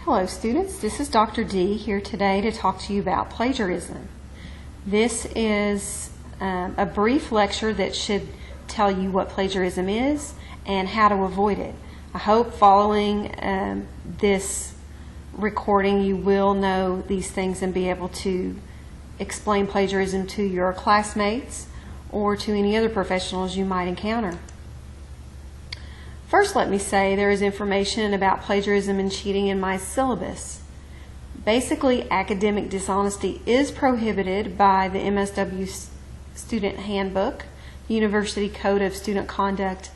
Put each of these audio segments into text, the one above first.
Hello students, this is Dr. D here today to talk to you about plagiarism. This is a brief lecture that should tell you what plagiarism is and how to avoid it. I hope following this recording you will know these things and be able to explain plagiarism to your classmates or to any other professionals you might encounter. First, let me say there is information about plagiarism and cheating in my syllabus. Basically, academic dishonesty is prohibited by the MSW Student Handbook, the University Code of Student Conduct,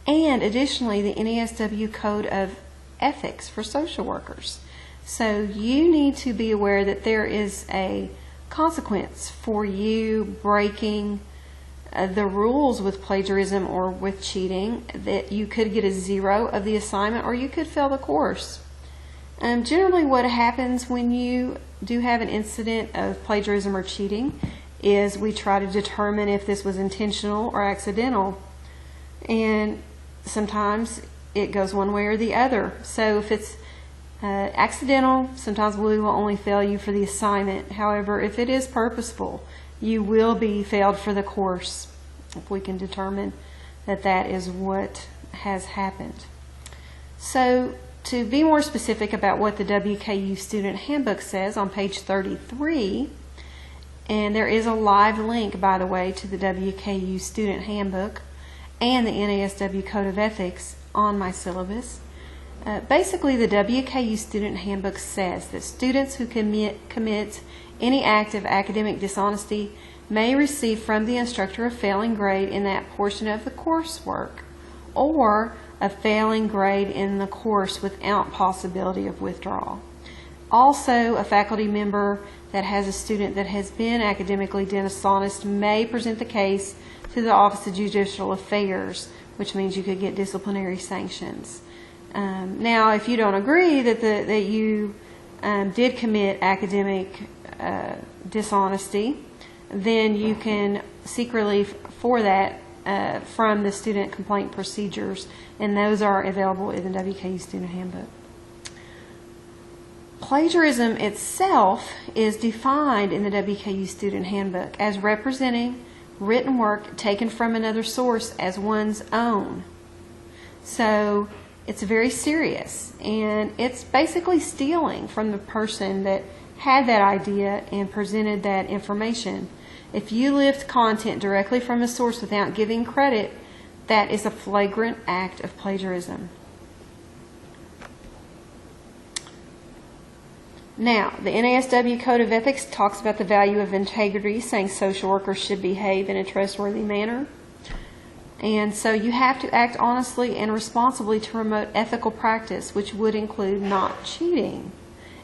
and additionally the NASW Code of Ethics for social workers. So you need to be aware that there is a consequence for you breaking the rules with plagiarism or with cheating, that you could get a 0 of the assignment or you could fail the course. Generally what happens when you do have an incident of plagiarism or cheating is we try to determine if this was intentional or accidental, and sometimes it goes one way or the other. So if it's accidental, sometimes we will only fail you for the assignment. However, if it is purposeful, you will be failed for the course if we can determine that that is what has happened. So to be more specific about what the WKU Student Handbook says on page 33, and there is a live link, by the way, to the WKU Student Handbook and the NASW Code of Ethics on my syllabus. Basically, the WKU Student Handbook says that students who commit any act of academic dishonesty may receive from the instructor a failing grade in that portion of the coursework, or a failing grade in the course without possibility of withdrawal. Also, a faculty member that has a student that has been academically dishonest may present the case to the Office of Judicial Affairs, which means you could get disciplinary sanctions. Now, if you don't agree that you did commit academic dishonesty, then you can seek relief for that from the student complaint procedures, and those are available in the WKU Student Handbook. Plagiarism itself is defined in the WKU Student Handbook as representing written work taken from another source as one's own. So it's very serious, and it's basically stealing from the person that had that idea and presented that information. If you lift content directly from a source without giving credit, that is a flagrant act of plagiarism. Now, the NASW Code of Ethics talks about the value of integrity, saying social workers should behave in a trustworthy manner. And so you have to act honestly and responsibly to promote ethical practice, which would include not cheating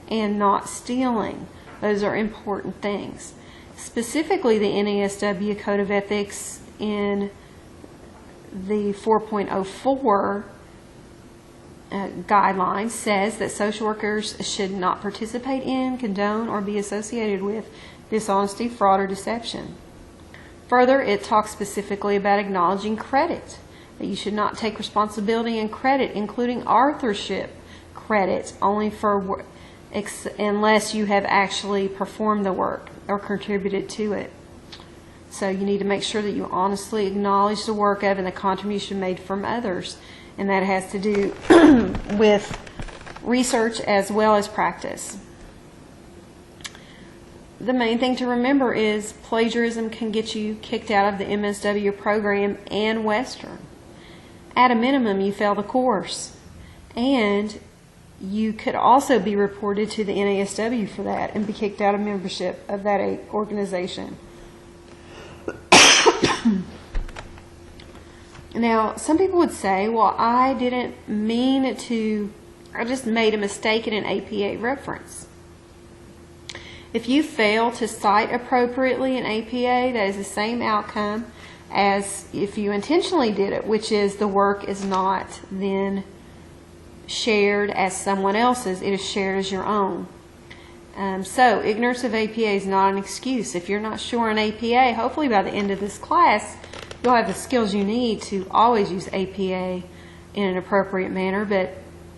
and not stealing. Those are important things. Specifically, the NASW Code of Ethics in the 4.04 guidelines says that social workers should not participate in, condone, or be associated with dishonesty, fraud, or deception. Further, it talks specifically about acknowledging credit, that you should not take responsibility and credit, including authorship credit, only for unless you have actually performed the work or contributed to it. So you need to make sure that you honestly acknowledge the work of and the contribution made from others, and that has to do with research as well as practice. The main thing to remember is plagiarism can get you kicked out of the MSW program and Western. At a minimum, you fail the course, and you could also be reported to the NASW for that and be kicked out of membership of that organization. Now, some people would say, well, I didn't mean to, I just made a mistake in an APA reference. If you fail to cite appropriately in APA, that is the same outcome as if you intentionally did it, which is the work is not then shared as someone else's, it is shared as your own. So ignorance of APA is not an excuse. If you're not sure in APA, hopefully by the end of this class, you'll have the skills you need to always use APA in an appropriate manner, but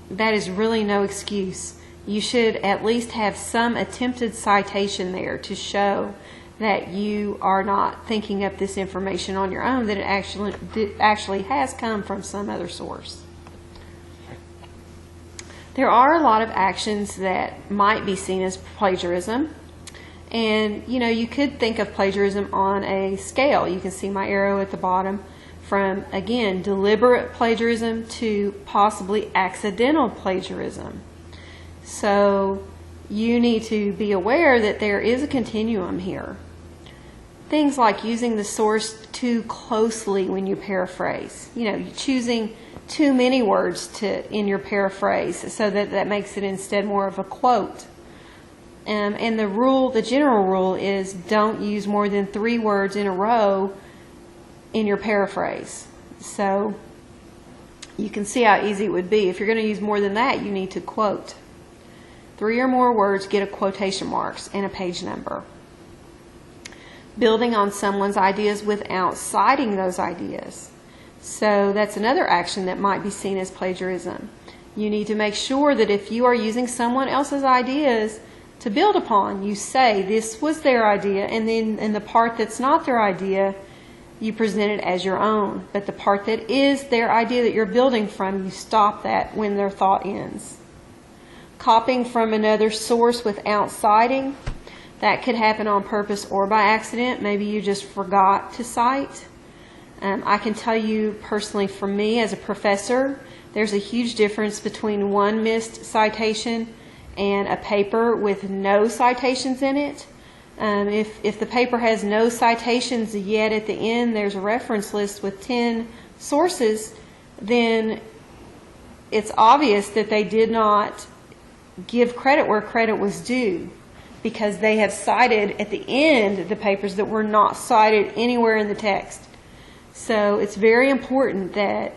that is really no excuse. you should at least have some attempted citation there to show that you are not thinking up this information on your own, that it actually has come from some other source. There are a lot of actions that might be seen as plagiarism. And, you could think of plagiarism on a scale. You can see my arrow at the bottom from, again, deliberate plagiarism to possibly accidental plagiarism. So you need to be aware that there is a continuum here. Things like using the source too closely when you paraphrase. Choosing too many words in your paraphrase so that makes it instead more of a quote. And the general rule is don't use more than 3 words in a row in your paraphrase. So you can see how easy it would be. If you're going to use more than that, you need to quote. 3 or more words get a quotation marks and a page number. Building on someone's ideas without citing those ideas. So that's another action that might be seen as plagiarism. You need to make sure that if you are using someone else's ideas to build upon, you say this was their idea, and then in the part that's not their idea, you present it as your own. But the part that is their idea that you're building from, you stop that when their thought ends. Copying from another source without citing, that could happen on purpose or by accident. Maybe you just forgot to cite. I can tell you personally, for me as a professor, there's a huge difference between one missed citation and a paper with no citations in it. If the paper has no citations yet at the end there's a reference list with 10 sources, then it's obvious that they did not give credit where credit was due, because they have cited at the end the papers that were not cited anywhere in the text. So it's very important that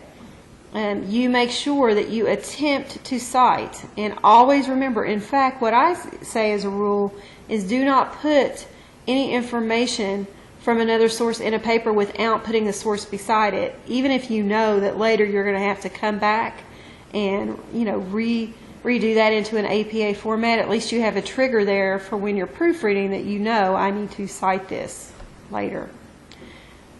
you make sure that you attempt to cite, and always remember, in fact, what I say as a rule is do not put any information from another source in a paper without putting the source beside it, even if you know that later you're going to have to come back and redo that into an APA format. At least you have a trigger there for when you're proofreading that I need to cite this later.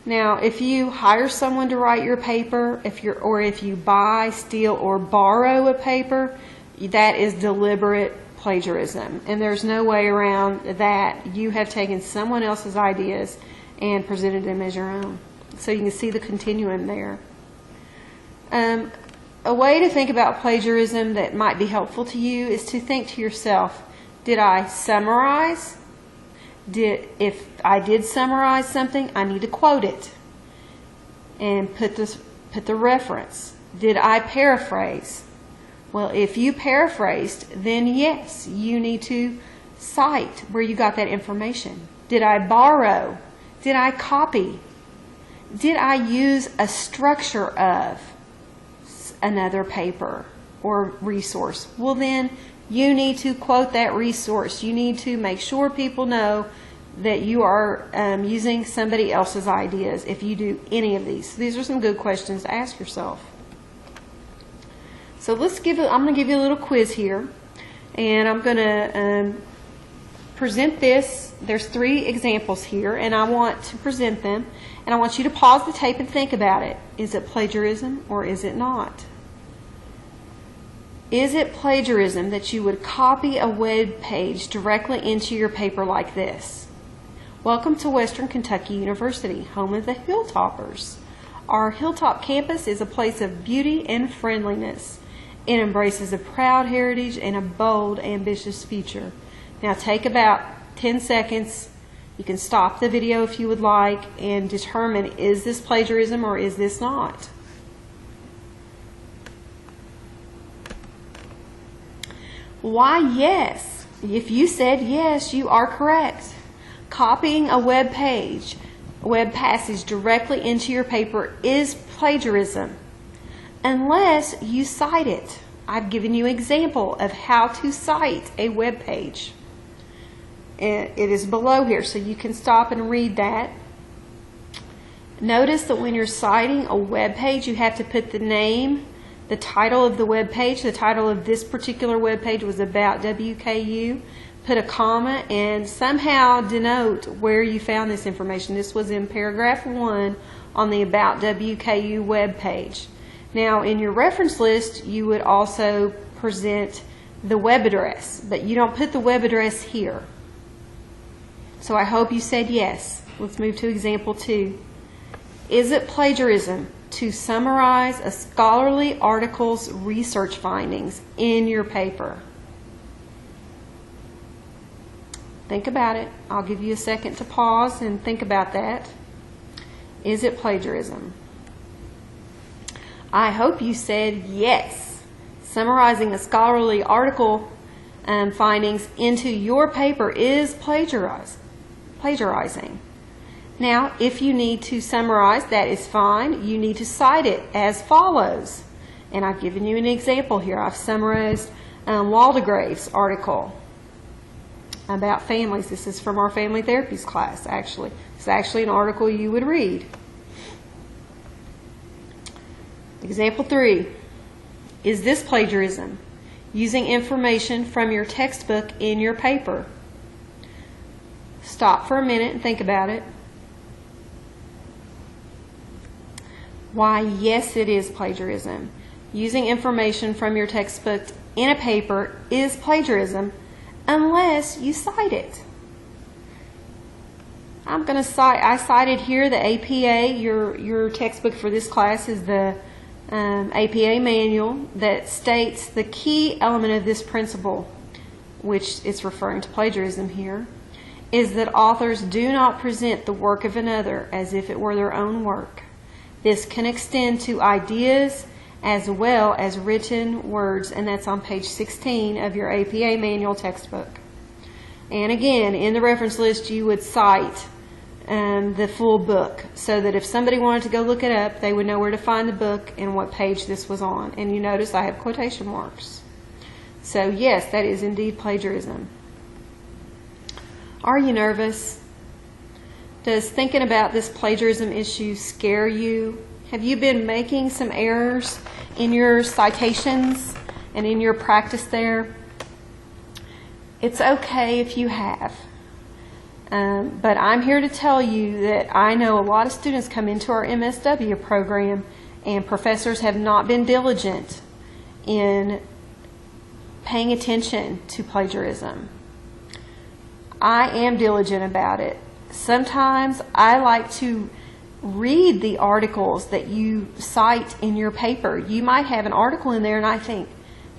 Now, if you hire someone to write your paper, if you buy, steal, or borrow a paper, that is deliberate plagiarism, and there's no way around that. You have taken someone else's ideas and presented them as your own. So you can see the continuum there. A way to think about plagiarism that might be helpful to you is to think to yourself, did I summarize? If I did summarize something, I need to quote it and put the reference. Did I paraphrase? Well, if you paraphrased, then yes, you need to cite where you got that information. Did I borrow? Did I copy? Did I use a structure of another paper or resource? Well, then you need to quote that resource. You need to make sure people know that you are using somebody else's ideas if you do any of these. These are some good questions to ask yourself. So I'm going to give you a little quiz here, and I'm going to present this. There's 3 examples here, and I want to present them, and I want you to pause the tape and think about it. Is it plagiarism or is it not? Is it plagiarism that you would copy a web page directly into your paper like this? Welcome to Western Kentucky University, home of the Hilltoppers. Our Hilltop campus is a place of beauty and friendliness. It embraces a proud heritage and a bold, ambitious future. Now take about 10 seconds. You can stop the video if you would like and determine, is this plagiarism or is this not? Why, yes. If you said yes, you are correct. Copying a web passage directly into your paper is plagiarism, unless you cite it. I've given you an example of how to cite a web page. It is below here, so you can stop and read that. Notice that when you're citing a web page, you have to put the name, the title of the web page. The title of this particular web page was About WKU. Put a comma and somehow denote where you found this information. This was in paragraph 1 on the About WKU web page. Now, in your reference list, you would also present the web address, but you don't put the web address here. So I hope you said yes. Let's move to example 2. Is it plagiarism to summarize a scholarly article's research findings in your paper? Think about it. I'll give you a second to pause and think about that. Is it plagiarism? I hope you said yes. Summarizing a scholarly article findings into your paper is plagiarizing. Now, if you need to summarize, that is fine. You need to cite it as follows. And I've given you an example here. I've summarized Waldegrave's article about families. This is from our family therapies class, actually. It's actually an article you would read. Example 3. Is this plagiarism? Using information from your textbook in your paper. Stop for a minute and think about it. Why, yes, it is plagiarism. Using information from your textbook in a paper is plagiarism unless you cite it. I'm going to cite, I cited here the APA, your textbook for this class is the APA manual that states the key element of this principle, which is referring to plagiarism here, is that authors do not present the work of another as if it were their own work. This can extend to ideas as well as written words, and that's on page 16 of your APA manual textbook. And again, in the reference list, you would cite the full book so that if somebody wanted to go look it up, they would know where to find the book and what page this was on. And you notice I have quotation marks. So yes, that is indeed plagiarism. Are you nervous? Does thinking about this plagiarism issue scare you? Have you been making some errors in your citations and in your practice there? It's okay if you have. But I'm here to tell you that I know a lot of students come into our MSW program and professors have not been diligent in paying attention to plagiarism. I am diligent about it. Sometimes I like to read the articles that you cite in your paper. You might have an article in there and I think,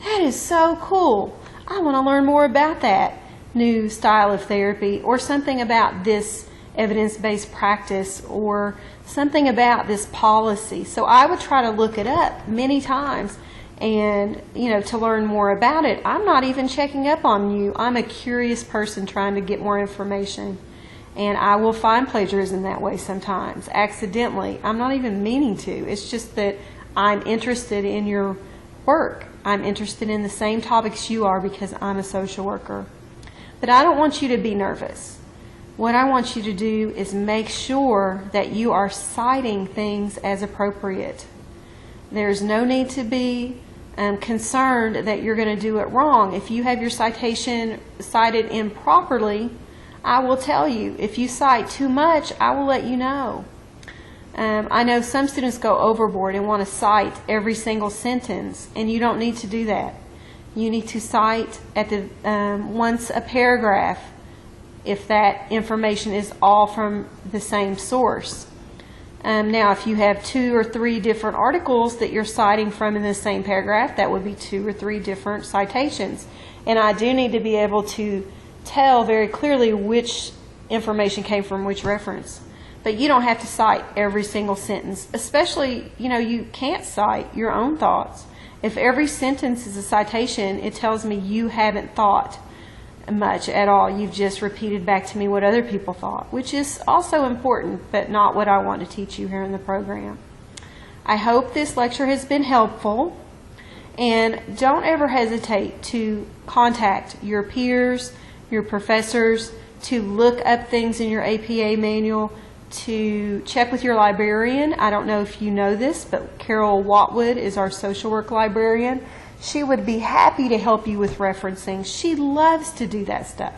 that is so cool. I want to learn more about that new style of therapy, or something about this evidence-based practice, or something about this policy. So I would try to look it up many times and, to learn more about it. I'm not even checking up on you. I'm a curious person trying to get more information. And I will find plagiarism that way sometimes, accidentally. I'm not even meaning to. It's just that I'm interested in your work. I'm interested in the same topics you are because I'm a social worker. But I don't want you to be nervous. What I want you to do is make sure that you are citing things as appropriate. There's no need to be concerned that you're going to do it wrong. If you have your citation cited improperly, I will tell you. If you cite too much, I will let you know. I know some students go overboard and want to cite every single sentence, and you don't need to do that. You need to cite at the once a paragraph if that information is all from the same source. Now, if you have 2 or 3 different articles that you're citing from in the same paragraph, that would be 2 or 3 different citations. And I do need to be able to tell very clearly which information came from which reference. But you don't have to cite every single sentence, especially, you can't cite your own thoughts. If every sentence is a citation, it tells me you haven't thought much at all. You've just repeated back to me what other people thought, which is also important, but not what I want to teach you here in the program. I hope this lecture has been helpful, and don't ever hesitate to contact your peers, your professors, to look up things in your APA manual, to check with your librarian. I don't know if you know this, but Carol Watwood is our social work librarian. She would be happy to help you with referencing. She loves to do that stuff.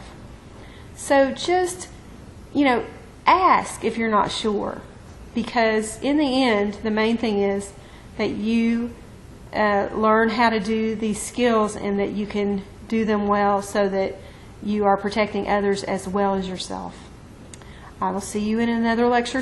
So just, ask if you're not sure, because in the end, the main thing is that you learn how to do these skills and that you can do them well so that you are protecting others as well as yourself. I will see you in another lecture